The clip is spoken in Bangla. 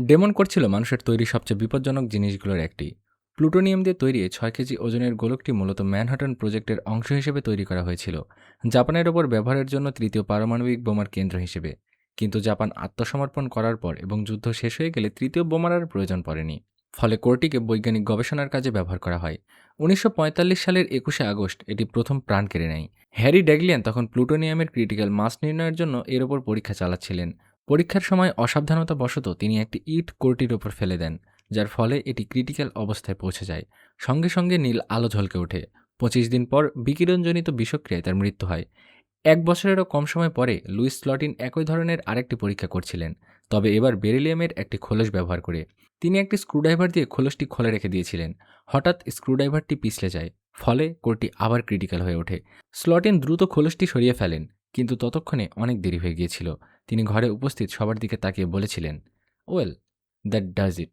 ডেমন করছিল মানুষের তৈরি সবচেয়ে বিপজ্জনক জিনিসগুলোর একটি। প্লুটোনিয়াম দিয়ে তৈরি 6 কেজি ওজনের গোলকটি মূলত ম্যানহাটন প্রজেক্টের অংশ হিসেবে তৈরি করা হয়েছিল, জাপানের ওপর ব্যবহারের জন্য তৃতীয় পারমাণবিক বোমার কেন্দ্র হিসেবে। কিন্তু জাপান আত্মসমর্পণ করার পর এবং যুদ্ধ শেষ হয়ে গেলে তৃতীয় বোমার আর প্রয়োজন পড়েনি। ফলে কোরটিকে বৈজ্ঞানিক গবেষণার কাজে ব্যবহার করা হয়। 1945 সালের 21শে আগস্ট এটি প্রথম প্রাণ কেড়ে নেয়। হ্যারি ড্যাগলিয়ান তখন প্লুটোনিয়ামের ক্রিটিক্যাল মাস নির্ণয়ের জন্য এর ওপর পরীক্ষা চালাচ্ছিলেন। পরীক্ষার সময় অসাবধানতাবশত তিনি একটি ইট কোরটির ওপর ফেলে দেন, যার ফলে এটি ক্রিটিক্যাল অবস্থায় পৌঁছে যায়। সঙ্গে সঙ্গে নীল আলো ঝলকে ওঠে। 25 দিন পর বিকিরণজনিত বিষক্রিয়ায় তার মৃত্যু হয়। 1 বছরেরও কম সময় পরে লুইস স্লটিন একই ধরনের আরেকটি পরীক্ষা করছিলেন, তবে এবার বেরিলিয়ামের একটি খোলস ব্যবহার করে। তিনি একটি স্ক্রুড্রাইভার দিয়ে খোলসটি খোলা রেখে দিয়েছিলেন। হঠাৎ স্ক্রুড্রাইভারটি পিছলে যায়, ফলে কোরটি আবার ক্রিটিক্যাল হয়ে ওঠে। স্লটিন দ্রুত খোলসটি সরিয়ে ফেলেন, কিন্তু ততক্ষণে অনেক দেরি হয়ে গিয়েছিল। তিনি ঘরে উপস্থিত সবার দিকে তাকিয়ে বলেছিলেন, ওয়েল, দ্যাট ডাজ ইট।